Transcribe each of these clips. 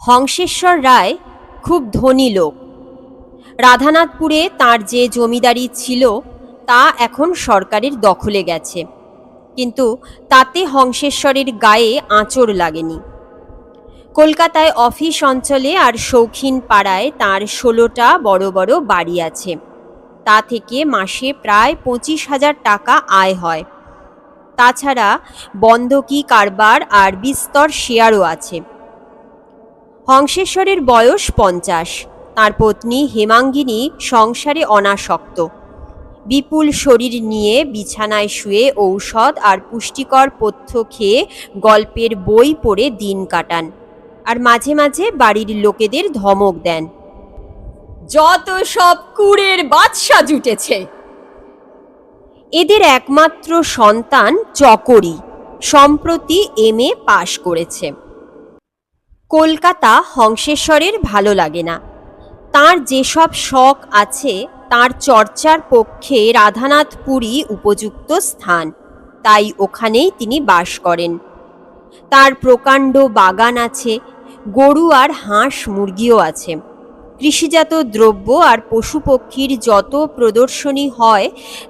হংসেশ্বর রায় খুব ধনী লোক। রাধানাথপুরে তার যে জমিদারি ছিল তা এখন সরকারের দখলে গেছে, কিন্তু তাতে হংসেশ্বরের গায়ে আঁচড় লাগেনি। কলকাতায় অফিস অঞ্চলে আর শৌখিন পাড়ায় তার 16টা বড় বড় বাড়ি আছে। তা থেকে মাসে প্রায় 25,000 টাকা আয় হয়। তাছাড়া বন্ধকি কারবার আর বিস্তর শেয়ারও আছে। হংসেশ্বরের বয়স 50। তার পত্নী হেমাঙ্গিনী সংসারে অনাসক্ত। বিপুল শরীর নিয়ে বিছানায় শুয়ে ঔষধ আর পুষ্টিকর পথ্য খেয়ে গল্পের বই পড়ে দিন কাটান, আর মাঝে মাঝে বাড়ির লোকেদের ধমক দেন, যত সব কুড়ের বাদশা জুটেছে। এদের একমাত্র সন্তান চকরি সম্প্রতি MA পাশ করেছে। কলকাতা হংসেশ্বরের ভালো লাগে না। তার যেসব শখ আছে তার চর্চার পক্ষে রাধানাথপুরই উপযুক্ত স্থান, তাই ওখানেই তিনি বাস করেন। তার প্রকাণ্ড বাগান আছে, গরু আর হাঁস মুরগিও আছে। কৃষিজাত দ্রব্য আর পশু পক্ষীর যত প্রদর্শনী হয়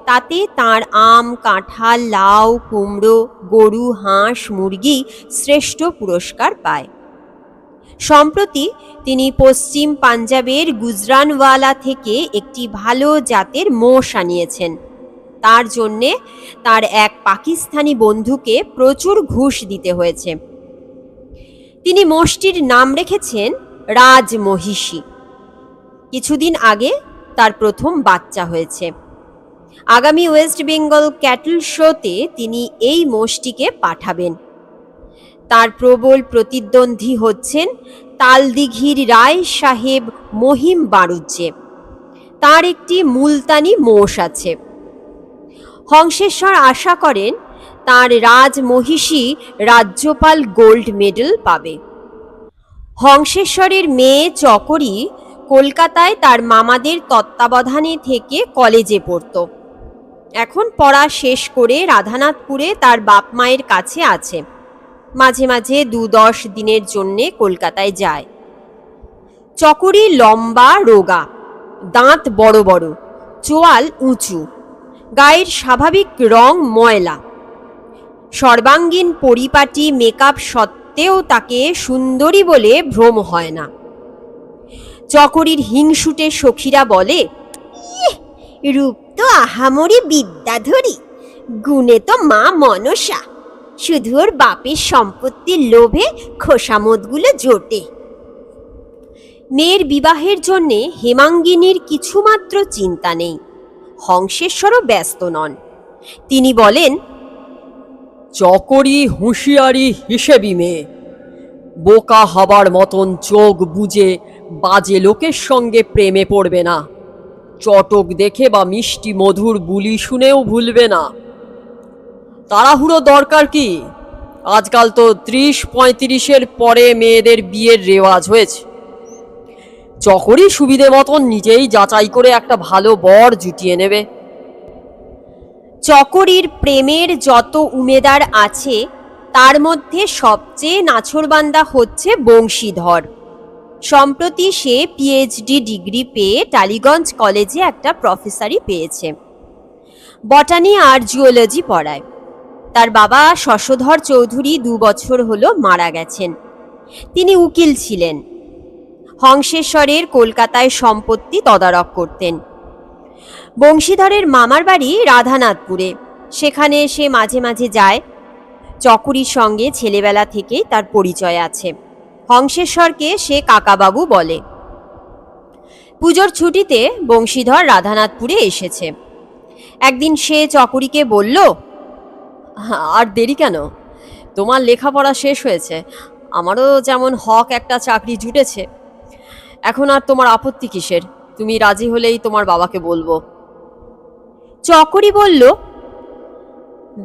তাতে তার আম, কাঁঠাল, লাউ, কুমড়ো, গরু, হাঁস, মুরগি শ্রেষ্ঠ পুরস্কার পায়। সম্প্রতি তিনি পশ্চিম পাঞ্জাবের গুজরানওয়ালা থেকে একটি ভালো জাতের মোষ আনিয়েছেন। তার জন্যে তার এক পাকিস্তানি বন্ধুকে প্রচুর ঘুষ দিতে হয়েছে। তিনি মোষটির নাম রেখেছেন রাজমহিষী। কিছুদিন আগে তার প্রথম বাচ্চা হয়েছে। আগামী ওয়েস্ট বেঙ্গল ক্যাটল শোতে তিনি এই মোষটিকে পাঠাবেন। তার প্রবল প্রতিদ্বন্দ্বী হচ্ছেন তালদিঘির রায় সাহেব মহিম বাড়ুজ্জে। তার একটি মুলতানি মোষ আছে। হংসেশ্বর আশা করেন তার রাজমহিষী রাজ্যপাল গোল্ড মেডেল পাবে। হংসেশ্বরের মেয়ে চকরি কলকাতায় তার মামাদের তত্ত্বাবধানে থেকে কলেজে পড়ত। এখন পড়া শেষ করে রাধানাথপুরে তার বাপ মায়ের কাছে আছে। মাঝে মাঝে 2-10 দিনের জন্যে কলকাতায় যায়। চকরি লম্বা, রোগা, দাঁত বড় বড়, চোয়াল উঁচু, গায়ের স্বাভাবিক রং ময়লা। সর্বাঙ্গীন পরিপাটি মেকআপ সত্ত্বেও তাকে সুন্দরী বলে ভ্রম হয় না। চকরির হিংসুটে সখীরা বলে, রূপ তো আহামরি বিদ্যাধরী, গুণে তো মা মনসা, শুধু ওর বাপের সম্পত্তির লোভে খোসামতগুলো জোটে। মেয়ের বিবাহের জন্যে হেমাঙ্গিনীর কিছুমাত্র চিন্তা নেই। হংসেশ্বরও ব্যস্ত নন। তিনি বলেন, চকরি হুঁশিয়ারি হিসেবি মেয়ে, বোকা হবার মতন চোখ বুজে বাজে লোকের সঙ্গে প্রেমে পড়বে না। চটক দেখে বা মিষ্টি মধুর বুলি শুনেও ভুলবে না। তাড়াহুড়ো দরকার কি? আজকাল তো 30-35-এর পরে মেয়েদের বিয়ের রেওয়াজ হয়েছে। চকরি সুবিধে মতন নিজেই যাচাই করে একটা ভালো বর জুটিয়ে নেবে। চকরির প্রেমের যত উমেদার আছে তার মধ্যে সবচেয়ে নাছোড়বান্দা হচ্ছে বংশীধর। সম্প্রতি সে PhD ডিগ্রি পেয়ে টালিগঞ্জ কলেজে একটা প্রফেসরি পেয়েছে। বটানি আর জুওলজি পড়ায়। তার বাবা শশধর চৌধুরী 2 বছর হলো মারা গেছেন। তিনি উকিল ছিলেন। হংসেশ্বরের কলকাতায় সম্পত্তি তদারক করতেন। বংশীধরের মামার বাড়ি রাধানাথপুরে, সেখানে সে মাঝে মাঝে যায়। চকরির সঙ্গে ছেলেবেলা থেকেই তার পরিচয় আছে। হংসেশ্বরকে সে কাকাবাবু বলে। পুজোর ছুটিতে বংশীধর রাধানাথপুরে এসেছে। একদিন সে চকরিকে বলল, আর দেরি কেন? তোমার লেখাপড়া শেষ হয়েছে, আমারও যেমন হক একটা চাকরি জুটেছে। এখন আর তোমার আপত্তি কিসের? তুমি রাজি হলেই তোমার বাবাকে বলবো। চকরি বলল,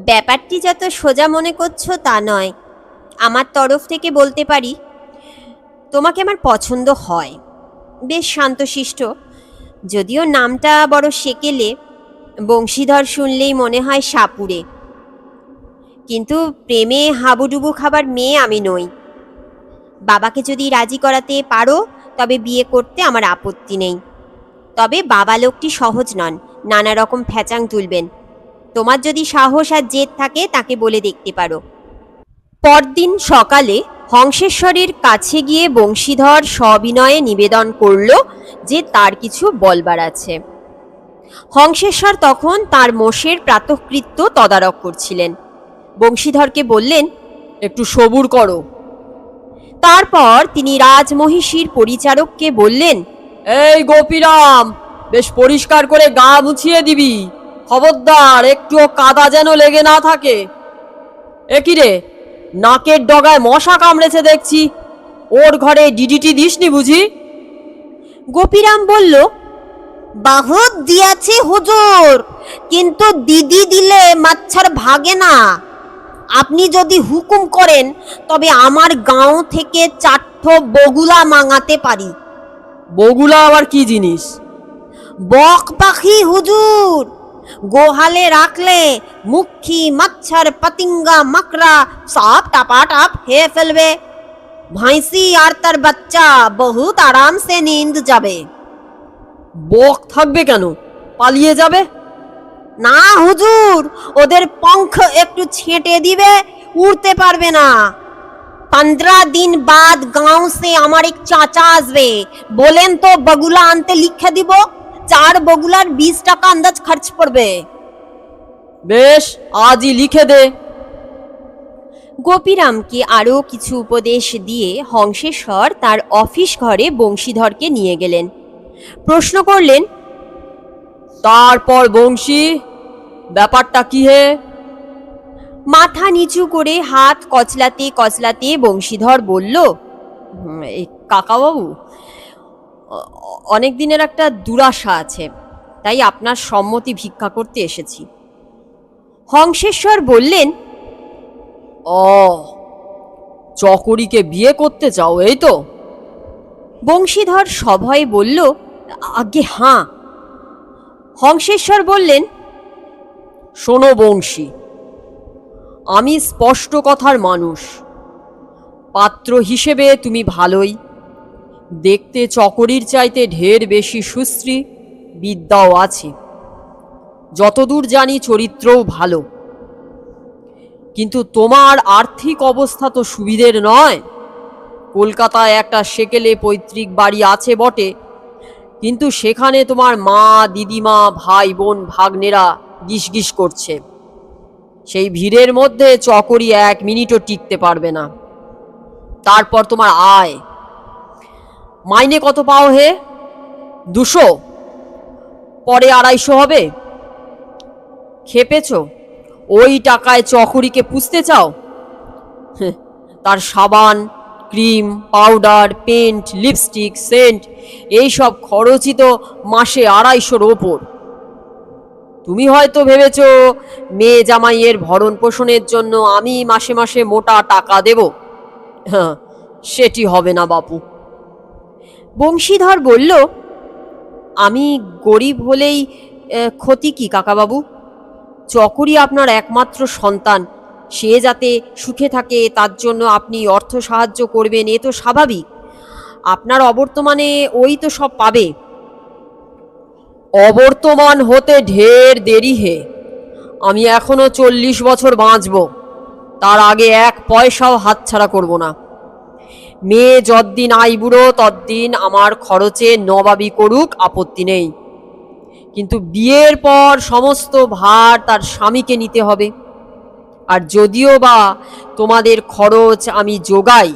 ব্যাপারটি যত সোজা মনে করছো তা নয়। আমার তরফ থেকে বলতে পারি, তোমাকে আমার পছন্দ হয়। বেশ শান্তশিষ্ট, যদিও নামটা বড় সেকেলে। বংশীধর শুনলেই মনে হয় সাপুড়ে। কিন্তু প্রেমে হাবুডুবু খাবার মেয়ে আমি নই। বাবাকে যদি রাজি করাতে পারো তবে বিয়ে করতে আমার আপত্তি নেই। তবে বাবা লোকটি সহজ নন, নানা রকম ফ্যাচাং তুলবেন। তোমার যদি সাহস আর জেদ থাকে তাকে বলে দেখতে পারো। পরদিন সকালে হংসেশ্বরীর কাছে গিয়ে বংশীধর সবিনয়ে নিবেদন করল যে তার কিছু বলবার আছে। হংসেশ্বর তখন তার মোষের প্রাতঃকৃত্য তদারক করছিলেন। বংশীধরকে বললেন, একটু সবুর করো। তারপর তিনি রাজমহিষীর পরিচারককে বললেন, এই গোপীরাম, বেশ পরিষ্কার করে গা মুছিয়ে দিবি, খবরদার একটুও কাদা যেন লেগে না থাকে। একই রে, নাকের ডগায় মশা কামড়েছে দেখছি, ওর ঘরে ডিডিটি দিসনি বুঝি? গোপীরাম বলল, বহুত দিয়াছে হুজুর, কিন্তু দিদি দিলে মাচ্ছার ভাগে না। আপনি যদি হুকুম করেন তবে আমার গাঁও থেকে 4 বগুলা মাঙাতে পারি। বগুলা আবার কি জিনিস? বক পাখি হুজুর, গোহালে রাখলে মুখী মচ্ছর পতিঙ্গা মকরা সব টাপাটাপ খেয়ে ফেলবে। ভাইসি আর তার বাচ্চা বহুত আরাম সে নিন্দ যাবে। বক থাকবে কেন? পালিয়ে যাবে? না হুজুর, ওদের পঙ্খ একটু ছেঁটে দিবে, উড়তে পারবে না। 15 दिन बाद गांव से আমার এক চাচা আসবে, বলেন তো বগুলা আনতে লিখে দিব। 4 বগুলার 20 টাকা আন্দাজ খরচ পড়বে। বেশ, আজই লিখে দে। গোপীরামকে আরও কিছু উপদেশ দিয়ে হংসেশ্বর তার অফিস ঘরে বংশীধরকে নিয়ে গেলেন। প্রশ্ন করলেন, তারপর বংশী, ব্যাপারটা কি হে? মাথা নিচু করে হাত কচলাতে কচলাতে বংশীধর বলল, এই কাকাবাবু, অনেক দিনের একটা দুরাশা আছে, তাই আপনার সম্মতি ভিক্ষা করতে এসেছি। হংসেশ্বর বললেন, ও, চকরিকে বিয়ে করতে চাও, এই তো? বংশীধর সভয়ে বলল, আজ্ঞে হাঁ। হংসেশ্বর বললেন, শোনো বংশী, আমি স্পষ্ট কথার মানুষ। পাত্র হিসেবে তুমি ভালোই, দেখতে চকরির চাইতে ঢের বেশি সুশ্রী, বিদ্যাও আছে, যতদূর জানি চরিত্রও ভালো। কিন্তু তোমার আর্থিক অবস্থা তো সুবিধের নয়। কলকাতায় একটা সেকেলে পৈতৃক বাড়ি আছে বটে, কিন্তু সেখানে তোমার মা, দিদিমা, ভাই বোন, ভাগ্নেরা গিসগিস করছে। সেই ভিড়ের মধ্যে চকরি 1 মিনিটও টিকতে পারবে না। তারপর তোমার আয়, মাইনে কত পাও হে? 200? পরে 250 হবে? খেপেছ? ওই টাকায় চকরিকে পুষতে চাও? তার সাবান, cream, powder, paint, lipstick, scent, এইসব খরচই তো মাসে 250-র ওপর। তুমি হয়তো ভেবেছ মেয়ে জামাইয়ের ভরণ পোষণের জন্য আমি মাসে মাসে মোটা টাকা দেব। হ্যাঁ, সেটি হবে না বাপু। বংশীধর বলল, আমি গরিব হলেই ক্ষতি কি কাকাবাবু? চকরি আপনার একমাত্র সন্তান, সে যাতে সুখে থাকে তার জন্য আপনি অর্থ সাহায্য করবেন, এ তো স্বাভাবিক। আপনার অবর্তমানে ওই তো সব পাবে। অবর্তমান হতে ঢের দেরি হে। আমি এখনো 40 বছর বাঁচব, তার আগে 1 পয়সাও হাতছাড়া করব না। মেয়ে যতদিন আইবুড়ো ততদিন আমার খরচে নবাবি করুক, আপত্তি নেই, কিন্তু বিয়ের পর সমস্ত ভার তার স্বামীকে নিতে হবে। আর যদিও বা তোমাদের খরচ আমি যোগাই,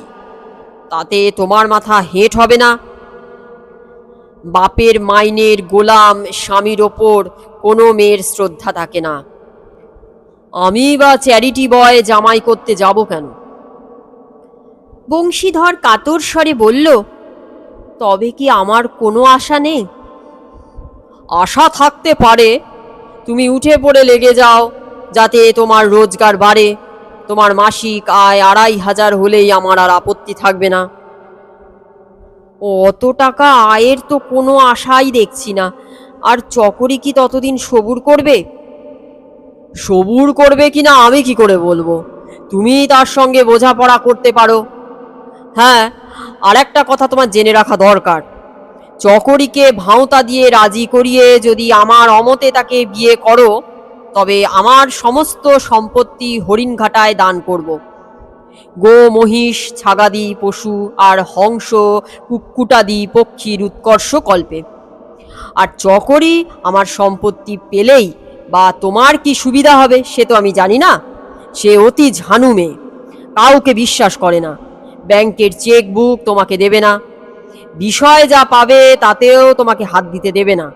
তাতে তোমার মাথা হেঁট হবে না। বাপের মাইনের গোলাম স্বামীর ওপর কোনো মেয়ের শ্রদ্ধা থাকে না। আমি বা চ্যারিটি বয় জামাই করতে যাব কেন? বংশীধর কাতর স্বরে বলল, তবে কি আমার কোনো আশা নেই? আশা থাকতে পারে, তুমি উঠে পড়ে লেগে যাও যাতে তোমার রোজগার বাড়ে। তোমার মাসিক আয় 2500 হলেই আমার আর আপত্তি থাকবে না। অত টাকা আয়ের তো কোনো আশাই দেখছি না। আর চকরি কি ততদিন সবুর করবে? সবুর করবে কিনা আমি কি করে বলবো? তুমি তার সঙ্গে বোঝাপড়া করতে পারো। হ্যাঁ, আর একটা কথা তোমার জেনে রাখা দরকার। চকরিকে ভাঁওতা দিয়ে রাজি করিয়ে যদি আমার অমতে তাকে বিয়ে করো, তবে আমার সমস্ত সম্পত্তি হরিণঘাটায় দান করব। গো, মহিষ, ছাগাদি পশু আর হংস, কুক্কুটাদি পক্ষীর উৎকর্ষ কল্পে। আর চকরি আমার সম্পত্তি পেলেই বা তোমার কি সুবিধা হবে সে তো আমি জানি না। সে অতি ঝানু মেয়ে, কাউকে বিশ্বাস করে না, ব্যাংকের চেক বুক তোমাকে দেবে না, বিষয় যা পাবে তাতেও তোমাকে হাত দিতে দেবে না।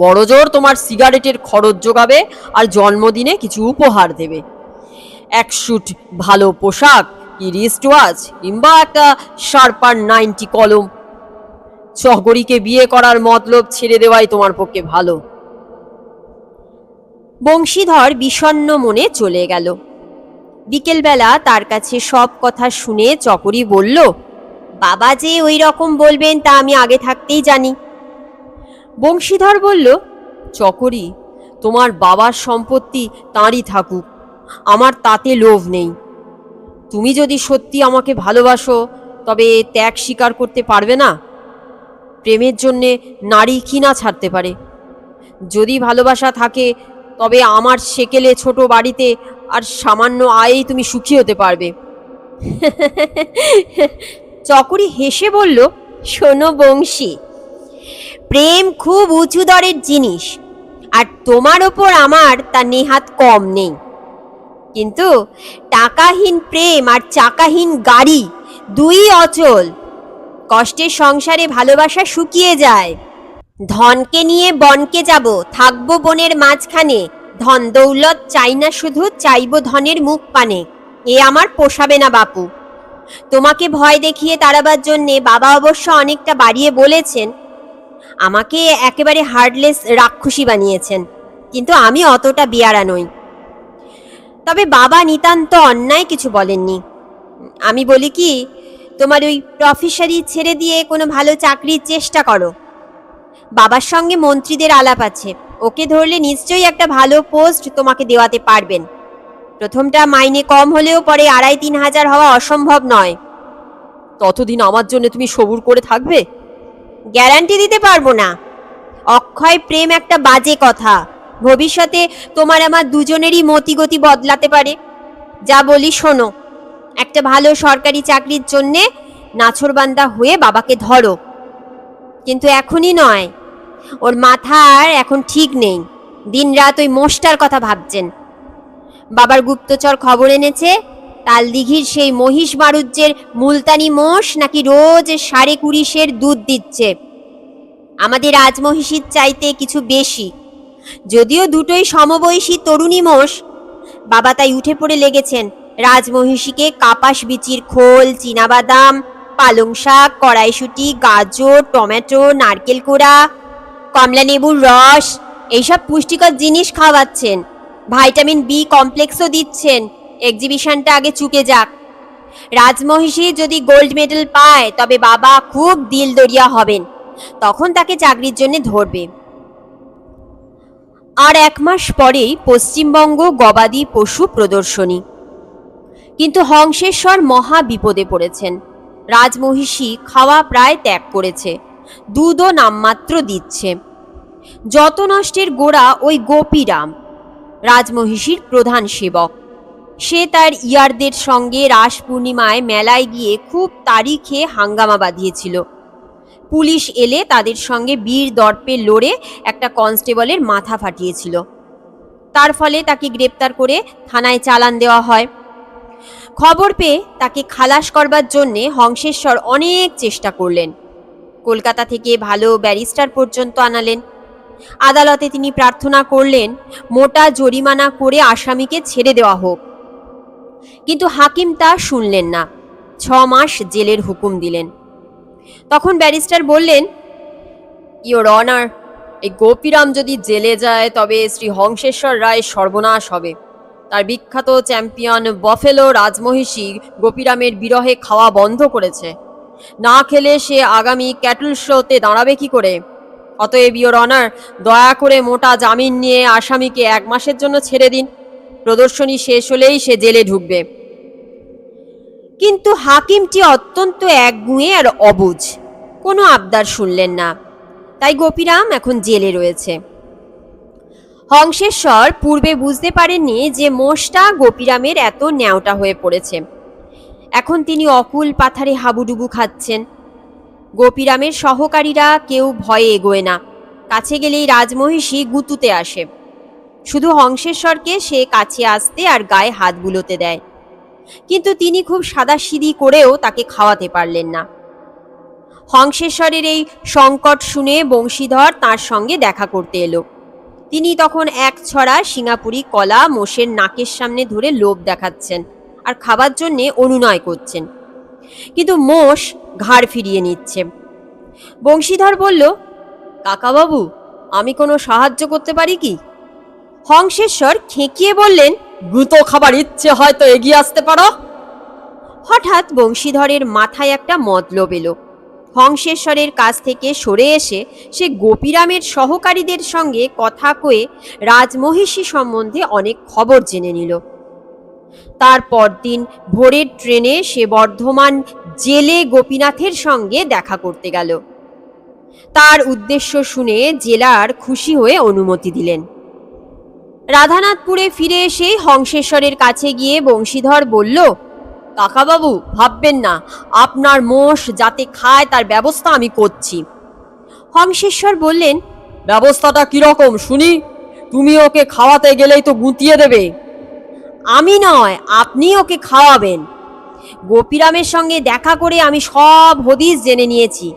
বড়জোর তোমার সিগারেটের খরচ যোগাবে আর জন্মদিনে কিছু উপহার দেবে। এক শুট ভালো পোশাক, কি রিস্ট ওয়াচ, কিংবা একটা শার্পার 90 কলম। চকরিকে বিয়ে করার মতলব ছেড়ে দেওয়াই তোমার পক্ষে ভালো। বংশীধর বিষণ্ণ মনে চলে গেল। বিকেলবেলা তার কাছে সব কথা শুনে চকরি বলল, বাবা যে ওই রকম বলবেন তা আমি আগে থাকতেই জানি। বংশীধর বলল, চকরি, তোমার বাবার সম্পত্তি তাঁরই থাকুক, আমার তাতে লোভ নেই। তুমি যদি সত্যি আমাকে ভালোবাসো তবে ত্যাগ স্বীকার করতে পারবে না? প্রেমের জন্যে নারী কি না ছাড়তে পারে? যদি ভালোবাসা থাকে তবে আমার সেকেলে ছোট বাড়িতে আর সামান্য আয়েই তুমি সুখী হতে পারবে। চকরি হেসে বলল, শোনো বংশী, প্রেম খুব উঁচু দরের জিনিস, আর তোমার ওপর আমার তা নেহাত কম নেই। কিন্তু টাকাহীন প্রেম আর চাকাহীন গাড়ি দুই অচল। কষ্টের সংসারে ভালোবাসা শুকিয়ে যায়। ধনকে নিয়ে বনকে যাব, থাকবো বনের মাঝখানে, ধন দৌলত চাই না, শুধু চাইবো ধনের মুখ পানে। এ আমার পোষাবে না বাপু। তোমাকে ভয় দেখিয়ে তাড়াবার জন্যে বাবা অবশ্য অনেকটা বাড়িয়ে বলেছেন, আমাকে একেবারে হার্ডলেস রাক্ষসী বানিয়েছেন, কিন্তু আমি অতটা বেয়ারা নই। তবে বাবা নিতান্ত অন্যায় কিছু বলেননি। আমি বলি কি, তোমার ওই প্রফেসরি ছেড়ে দিয়ে কোনো ভালো চাকরির চেষ্টা করো। বাবার সঙ্গে মন্ত্রীদের আলাপ আছে, ওকে ধরলে নিশ্চয়ই একটা ভালো পোস্ট তোমাকে দেওয়াতে পারবেন। প্রথমটা মাইনে কম হলেও পরে 2,5-3 হাজার হওয়া অসম্ভব নয়। ততদিন আমার জন্য তুমি সবুর করে থাকবে? গ্যারান্টি দিতে পারবো না। অক্ষয় প্রেম একটা বাজে কথা, ভবিষ্যতে তোমার আমার দুজনেরই মতিগতি বদলাতে পারে। যা বলি শোনো, একটা ভালো সরকারি চাকরির জন্যে নাছোড়বান্দা হয়ে বাবাকে ধরো, কিন্তু এখনই নয়। ওর মাথার এখন ঠিক নেই, দিনরাত ওই মোষটার কথা ভাবছেন। বাবার গুপ্তচর খবর এনেছে, তালদিঘির সেই মহিষ মারুজ্যের মুলতানি মোষ নাকি রোজ 20.5 দুধ দিচ্ছে, আমাদের রাজমহিষীর চাইতে কিছু বেশি। যদিও দুটোই সমবয়সী তরুণী মোষ, বাবা তাই উঠে পড়ে লেগেছেন রাজমহিষীকে কাপাস বিচির খোল, চীনাবাদাম, পালং শাক, কড়াইশুঁটি, গাজর, টমেটো, নারকেল কোড়া, কমলা লেবুর রস, এইসব পুষ্টিকর জিনিস খাওয়াচ্ছেন। ভাইটামিন বি কমপ্লেক্সও দিচ্ছেন। এক্সিবিশনটা আগে চুকে যাক। রাজমহিষী যদি গোল্ড মেডেল পায় তবে বাবা খুব দিল দরিয়া হবেন, তখন তাকে চাকরির জন্য ধরবে। আর 1 মাস পরেই পশ্চিমবঙ্গ গবাদি পশু প্রদর্শনী। কিন্তু হংসেশ্বর মহা বিপদে পড়েছেন। রাজমহিষী খাওয়া প্রায় ত্যাগ করেছে, দুধও নামমাত্র দিচ্ছে। যত নষ্টের গোড়া ওই গোপীরাম, রাজমহিষীর প্রধান সেবক। সে তার ইয়ারদের সঙ্গে রাস পূর্ণিমায় মেলায় গিয়ে খুব তারিখে হাঙ্গামা বাঁধিয়েছিল। পুলিশ এলে তাদের সঙ্গে বীর দর্পে লড়ে একটা কনস্টেবলের মাথা ফাটিয়েছিল। তার ফলে তাকে গ্রেপ্তার করে থানায় চালান দেওয়া হয়। খবর পেয়ে তাকে খালাস করবার জন্যে হংসেশ্বর অনেক চেষ্টা করলেন। কলকাতা থেকে ভালো ব্যারিস্টার পর্যন্ত আনালেন। আদালতে তিনি প্রার্থনা করলেন মোটা জরিমানা করে আসামিকে ছেড়ে দেওয়া হোক, কিন্তু হাকিম তা শুনলেন না। 6 মাস জেলের হুকুম দিলেন। তখন ব্যারিস্টার বললেন, ইয়োর অনার, এই গোপীরাম যদি জেলে যায় তবে শ্রী হংসেশ্বর রায় সর্বনাশ হবে। তার বিখ্যাত চ্যাম্পিয়ন বফেলো রাজমহিষী গোপীরামের বিরহে খাওয়া বন্ধ করেছে। না খেলে সে আগামী ক্যাটল শোতে দাঁড়াবে কি করে? অতএব ইয়োর অনার, দয়া করে মোটা জামিন নিয়ে আসামিকে 1 মাসের জন্য ছেড়ে দিন। প্রদর্শনী শেষ হলেই সে জেলে ঢুকবে। কিন্তু হাকিমটি অত্যন্ত একগুঁয়ে আর অবুঝ, কোনো আবদার শুনলেন না। তাই গোপীরাম এখন জেলে রয়েছে। হংসেশ্বর পূর্বে বুঝতে পারেননি যে মোষটা গোপীরামের এত ন্যাওটা হয়ে পড়েছে। এখন তিনি অকুল পাথারে হাবুডুবু খাচ্ছেন। গোপীরামের সহকারীরা কেউ ভয়ে এগোয় না, কাছে গেলেই রাজমহিষী গুতুতে আসে। শুধু হংসেশ্বরকে সে কাছে আসতে আর গায়ে হাত বুলোতে দেয়, কিন্তু তিনি খুব সাদাসিধি করেও তাকে খাওয়াতে পারলেন না। হংসেশ্বরের এই সংকট শুনে বংশীধর তার সঙ্গে দেখা করতে এলো। তিনি তখন এক ছড়া সিঙ্গাপুরি কলা মোষের নাকের সামনে ধরে লোভ দেখাচ্ছেন আর খাবার জন্যে অনুনয় করছেন, কিন্তু মোষ ঘাড় ফিরিয়ে নিচ্ছে। বংশীধর বলল, কাকাবাবু, আমি কোনো সাহায্য করতে পারি কি? হংসেশ্বর খেঁকিয়ে বললেন, গুঁতো খাবার ইচ্ছে হয়তো এগিয়ে আসতে পারো। হঠাৎ বংশীধরের মাথায় একটা মতলব এলো। হংসেশ্বরের কাছ থেকে সরে এসে সে গোপীরামের সহকারীদের সঙ্গে কথা কয়ে রাজমহিষী সম্বন্ধে অনেক খবর জেনে নিল। তারপর দিন ভোরের ট্রেনে সে বর্ধমান জেলে গোপীনাথের সঙ্গে দেখা করতে গেল। তার উদ্দেশ্য শুনে জেলার খুশি হয়ে অনুমতি দিলেন। রাধানাথপুরে ফিরে এসে হংসেশ্বরের কাছে গিয়ে বংশীধর বলল, কাকাবাবু, ভাববেন না, আপনার মোষ যাতে খায় তার ব্যবস্থা আমি করছি। হংসেশ্বর বললেন, ব্যবস্থাটা কিরকম শুনি? তুমি ওকে খাওয়াতে গেলেই তো গুঁতিয়ে দেবে। আমি নয়, আপনি ওকে খাওয়াবেন। গোপীরামের সঙ্গে দেখা করে আমি সব হদিস জেনে নিয়েছি।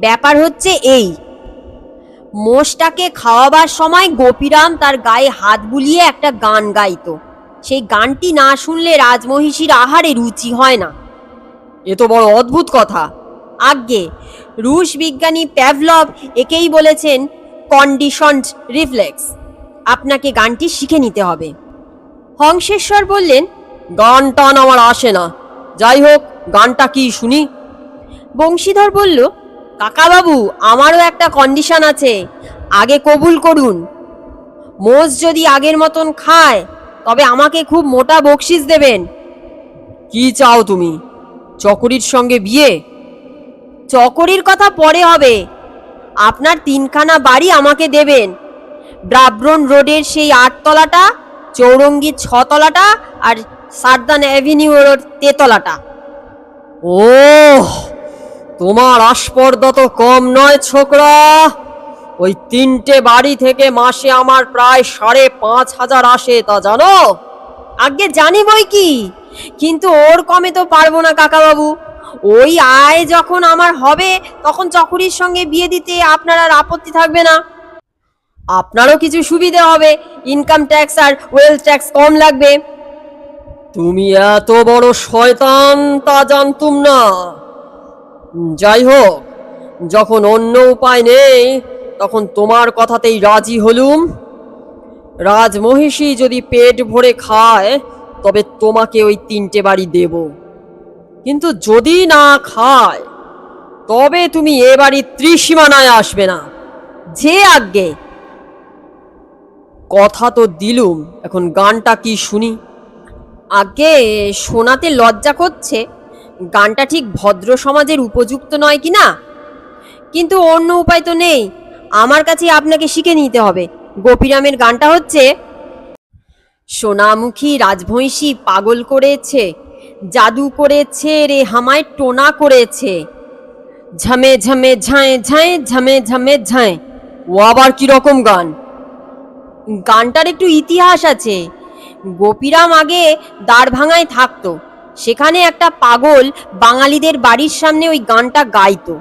ব্যাপার হচ্ছে এই, মোষটাকে খাওয়াবার সময় গোপীরাম তার গায়ে হাত বুলিয়ে একটা গান গাইতো। সেই গানটি না শুনলে রাজমহিষীর আহারে রুচি হয় না। এ তো বড় অদ্ভুত কথা। আজ্ঞে, রুশ বিজ্ঞানী প্যাভলভ একেই বলেছেন কন্ডিশনড রিফ্লেক্স। আপনাকে গানটি শিখে নিতে হবে। হংসেশ্বর বললেন, গান টান আমার আসে না। যাই হোক, গানটা কি শুনি? বংশীধর বলল, কাকাবাবু, আমারও একটা কন্ডিশন আছে, আগে কবুল করুন। মোষ যদি আগের মতন খায় তবে আমাকে খুব মোটা বকশিস দেবেন। কি চাও তুমি? চকরির সঙ্গে বিয়ে? চকরির কথা পরে হবে। আপনার 3খানা বাড়ি আমাকে দেবেন। ব্রাব্রন রোডের সেই 8তলাটা, চৌরঙ্গীর 6তলাটা আর সারদান অ্যাভিনিউর 3তলাটা। ও, তোমার আস্পর্ধা তো কম নয় ছোকরা। ওই 3টে বাড়ি থেকে মাসে আমার প্রায় 5,500 আসে, তা জানো? আগে জানি বই কি, কিন্তু ওর কমে তো পারবো না কাকাবাবু। ওই আয় যখন আমার হবে তখন চকরির সঙ্গে বিয়ে দিতে আপনার আর আপত্তি থাকবে না। আপনারও কিছু সুবিধে হবে, ইনকাম ট্যাক্স আর ওয়েলথ ট্যাক্স কম লাগবে। তুমি এত বড় শয়তান তা জানতুম না। যাই হোক, যখন অন্য উপায় নেই তখন তোমার কথাতেই রাজি হলুম। রাজমহিষী যদি পেট ভরে খায় তবে তোমাকে ওই 3টে বাড়ি দেব, কিন্তু যদি না খায় তবে তুমি এ বাড়ির ত্রিসীমানায় আসবে না। যে আজ্ঞে। কথা তো দিলুম, এখন গানটা কি শুনি? আগে শোনাতে লজ্জা করছে। গানটা ঠিক ভদ্র সমাজের উপযুক্ত নয় কি না, কিন্তু অন্য উপায় তো নেই। আমার কাছে আপনাকে শিখে নিতে হবে। গোপীরামের গানটা হচ্ছে, সোনামুখী রাজভৈঁসী পাগল করেছে, জাদু করেছে রে হামায় টোনা করেছে, ঝমে ঝমে ঝাঁয়ে ঝাঁয়ে ঝমে ঝমে ঝাঁয়ে। ও আবার কিরকম গান? গানটার একটু ইতিহাস আছে। গোপীরাম আগে দ্বারভাঙায় থাকতো, সেখানে একটা পাগল বাঙালিদের বাড়ির সামনে ওই গানটা গাইতো।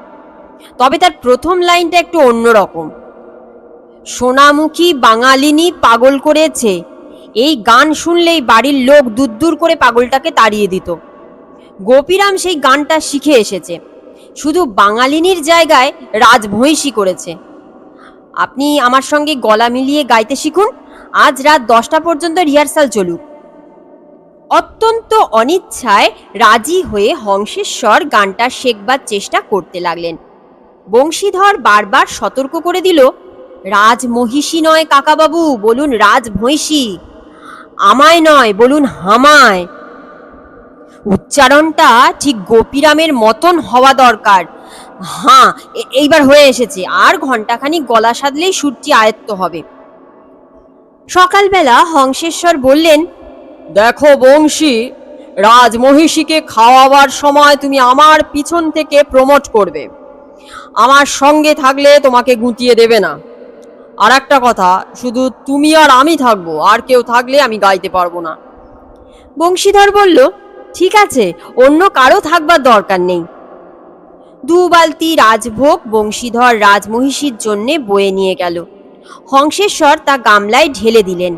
তবে তার প্রথম লাইনটা একটু অন্যরকম। সোনামুখী বাঙালিনী পাগল করেছে, এই গান শুনলেই বাড়ির লোক দূর দূর করে পাগলটাকে তাড়িয়ে দিত। গোপীরাম সেই গানটা শিখে এসেছে, শুধু বাঙালিনীর জায়গায় রাজভৈঁসী করেছে। আপনি আমার সঙ্গে গলা মিলিয়ে গাইতে শিখুন। আজ রাত 10টা পর্যন্ত রিহার্সাল চলুক। অত্যন্ত অনিচ্ছায় রাজি হয়ে হংসেশ্বর গানটা শেখবার চেষ্টা করতে লাগলেন। বংশীধর বারবার সতর্ক করে দিল, রাজমহিষী নয় কাকাবাবু, বলুন রাজভৈঁসী। আমায় নয়, বলুন হামায়। উচ্চারণটা ঠিক গোপীরামের মতন হওয়া দরকার। হ্যাঁ, এইবার হয়ে এসেছে, আর ঘন্টাখানিক গলা সাধলেই সুরটি আয়ত্ত হবে। সকালবেলা হংসেশ্বর বললেন, দেখো বংশী, রাজমহিষীকে খাওয়াবার সময় তুমি আমার পিছন থেকে প্রমোট করবে। আমার সঙ্গে থাকলে তোমাকে গুঁতিয়ে দেবে না। আর একটা কথা, শুধু তুমি আর আমি থাকবো, আর কেউ থাকলে আমি গাইতে পারবো না। বংশীধর বলল, ঠিক আছে, অন্য কারো থাকবার দরকার নেই। 2 বালতি রাজভোগ বংশীধর রাজমহিষীর জন্যে বয়ে নিয়ে গেল। হংসেশ্বর তা গামলায় ঢেলে দিলেন।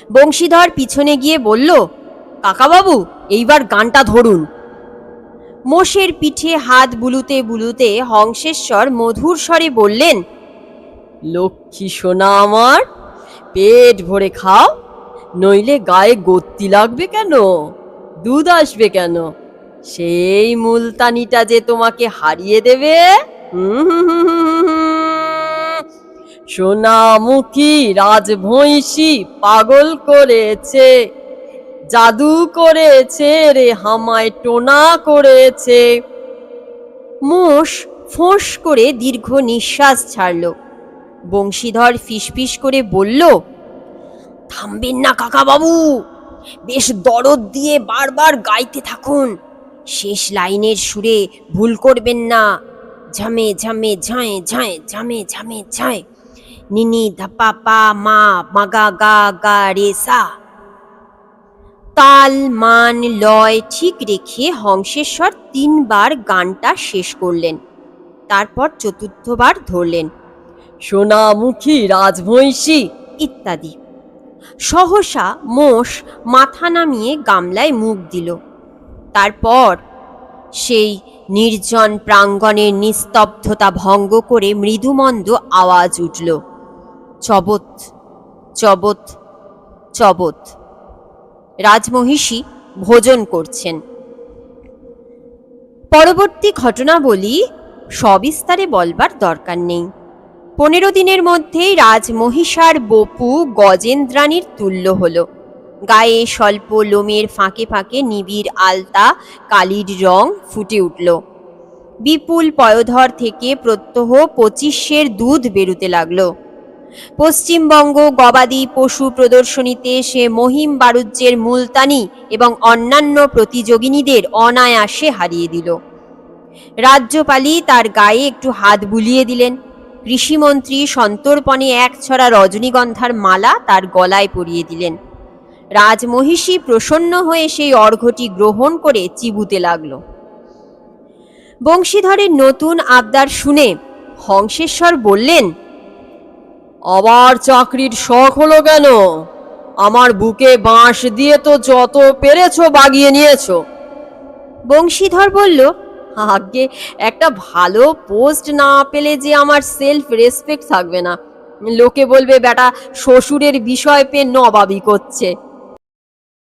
বংশীধর পিছনে গিয়ে বলল, কাকাবাবু, এইবার গানটা ধরুন। মোষের পিঠে হাত বুলুতে বুলুতে হংসেশ্বর মধুর স্বরে বললেন, লক্ষ্মী সোনা আমার, পেট ভরে খাও, নইলে গায়ে গত্তি লাগবে কেন, দুধ আসবে কেন, সেই মুলতানিটা যে তোমাকে হারিয়ে দেবে। সোনামুখী রাজভৈঁসী পাগল করেছে, জাদু করেছে রে, হামায় টোনা করেছে। মোষ ফোঁস করে দীর্ঘ নিঃশ্বাস ছাড়ল। বংশীধর ফিসফিস করে বলল, থামবেন না কাকাবাবু, বেশ দরদ দিয়ে বারবার গাইতে থাকুন। শেষ লাইনের সুরে ভুল করবেন না। ঝামে ঝামে ঝাঁয় ঝাঁয় ঝামে ঝামে ঝাঁয়, নিনি ধাপা পা মা মাগা গা গা রে সা। তাল মান লয় ঠিক রেখে হংসেশ্বর 3 বার গানটা শেষ করলেন। তারপর 4বার ধরলেন, সোনামুখী রাজভৈঁসী ইত্যাদি। সহসা মোষ মাথা নামিয়ে গামলায় মুখ দিল। তারপর সেই নির্জন প্রাঙ্গণের নিস্তব্ধতা ভঙ্গ করে মৃদুমন্দ আওয়াজ উঠল, চবৎ চবৎ চবৎ। রাজমহিষী ভোজন করছেন। পরবর্তী ঘটনাবলী সবিস্তারে বলবার দরকার নেই। 15 দিনের মধ্যেই রাজমহিষার বপু গজেন্দ্রাণীর তুল্য হল। গায়ে স্বল্প লোমের ফাঁকে ফাঁকে নিবিড় আলতা কালির রং ফুটে উঠল। বিপুল পয়োধর থেকে প্রত্যহ 25 দুধ বেরুতে লাগল। পশ্চিমবঙ্গ গবাদি পশু প্রদর্শনীতে সে মহিম বাণিজ্যের মুলতানি এবং অন্যান্য প্রতিযোগিনীদের অনায়াসে হারিয়ে দিল। রাজ্যপালই তার গায়ে একটু হাত বুলিয়ে দিলেন। কৃষিমন্ত্রী সন্তর্পণে 1 ছড়া রজনীগন্ধার মালা তার গলায় পরিয়ে দিলেন। রাজমহিষী প্রসন্ন হয়ে সেই অর্ঘ্যটি গ্রহণ করে চিবুতে লাগল। বংশীধরের নতুন আবদার শুনে হংসেশ্বর বললেন, আবার চাকরির শখ হলো কেন? আমার বুকে বাঁশ দিয়ে তো যত পেরেছো বাগিয়ে নিয়েছো। বংশীধর বলল, আগে একটা ভালো পোস্ট না পেলে যে আমার সেলফ রেসপেক্ট থাকবে না। লোকে বলবে বেটা শ্বশুরের বিষয় পেয়ে নবাবি করছে।